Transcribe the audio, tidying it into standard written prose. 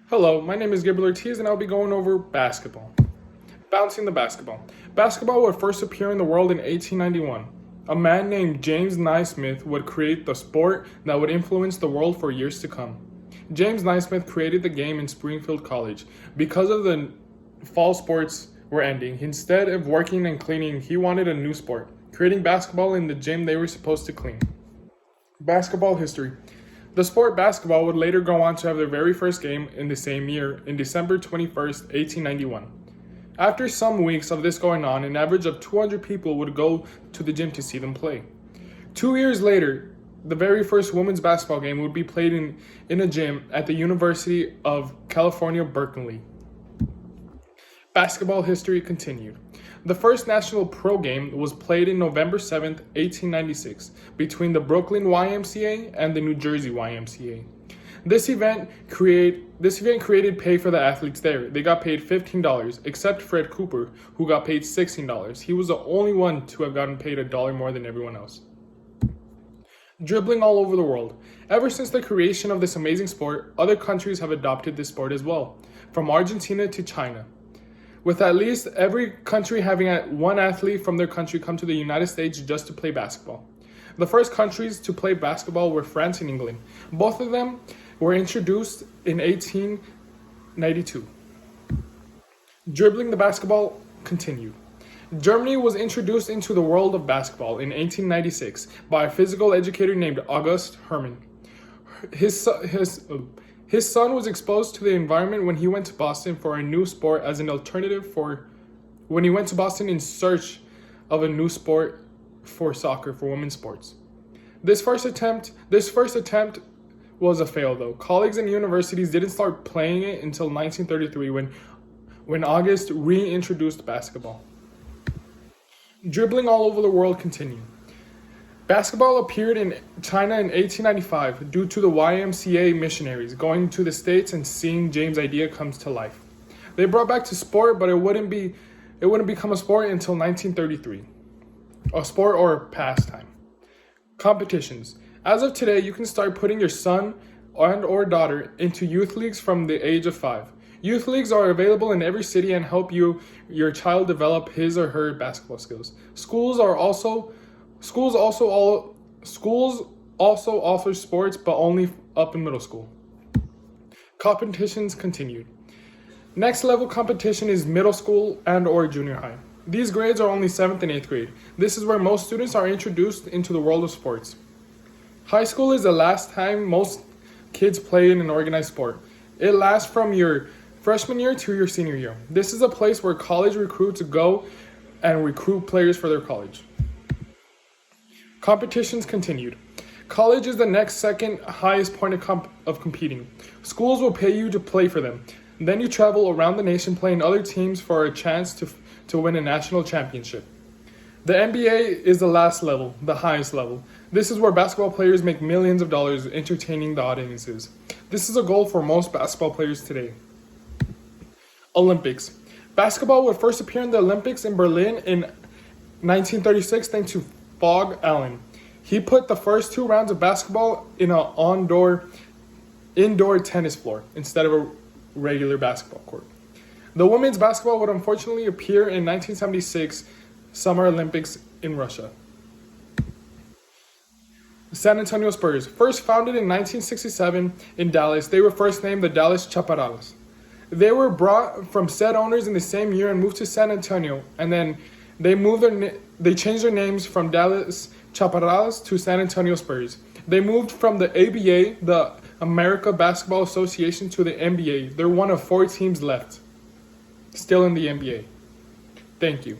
Hello, my name is Gabriel Ortiz and I'll be going over basketball. Bouncing the basketball. Basketball would first appear in the world in 1891. A man named James Naismith would create the sport that would influence the world for years to come. James Naismith created the game in Springfield College. Because of the fall sports were ending, instead of working and cleaning, he wanted a new sport, creating basketball in the gym they were supposed to clean. Basketball history. The sport basketball would later go on to have their very first game in the same year, in December 21st, 1891. After some weeks of this going on, an average of 200 people would go to the gym to see them play. 2 years later, the very first women's basketball game would be played in a gym at the University of California, Berkeley. Basketball history continued. The first national pro game was played in November 7th, 1896, between the Brooklyn YMCA and the New Jersey YMCA. This event created pay for the athletes there. They got paid $15, except Fred Cooper, who got paid $16. He was the only one to have gotten paid $1 more than everyone else. Dribbling all over the world. Ever since the creation of this amazing sport, other countries have adopted this sport as well, from Argentina to China, with at least every country having one athlete from their country come to the United States just to play basketball. The first countries to play basketball were France and England. Both of them were introduced in 1892. Dribbling the basketball continued. Germany was introduced into the world of basketball in 1896 by a physical educator named August Hermann. His son was exposed to the environment when he went to Boston for a new sport as an alternative when he went to Boston in search of a new sport for soccer, for women's sports. This first attempt was a fail though. Colleges and universities didn't start playing it until 1933 when August reintroduced basketball. Dribbling all over the world continued. Basketball appeared in China in 1895 due to the YMCA missionaries going to the States and seeing James' idea comes to life. They brought back to sport, but it wouldn't become a sport until 1933. A sport or pastime. Competitions. As of today, you can start putting your son and or daughter into youth leagues from the age of 5. Youth leagues are available in every city and help your child develop his or her basketball skills. Schools also offer sports, but only up in middle school. Competitions continued. Next level competition is middle school and or junior high. These grades are only 7th and 8th grade. This is where most students are introduced into the world of sports. High school is the last time most kids play in an organized sport. It lasts from your freshman year to your senior year. This is a place where college recruits go and recruit players for their college. Competitions continued. College is the next second highest point of competing. Schools will pay you to play for them. Then you travel around the nation playing other teams for a chance to win a national championship. The NBA is the last level, the highest level. This is where basketball players make millions of dollars entertaining the audiences. This is a goal for most basketball players today. Olympics. Basketball would first appear in the Olympics in Berlin in 1936 thanks to Fog Allen. He put the first 2 rounds of basketball in an indoor tennis floor instead of a regular basketball court. The women's basketball would unfortunately appear in 1976 Summer Olympics in Russia. San Antonio Spurs. First founded in 1967 in Dallas, they were first named the Dallas Chaparrals. They were brought from said owners in the same year and moved to San Antonio, and then they changed their names from Dallas Chaparrals to San Antonio Spurs. They moved from the ABA, the America Basketball Association, to the NBA. They're one of 4 teams left, still in the NBA. Thank you.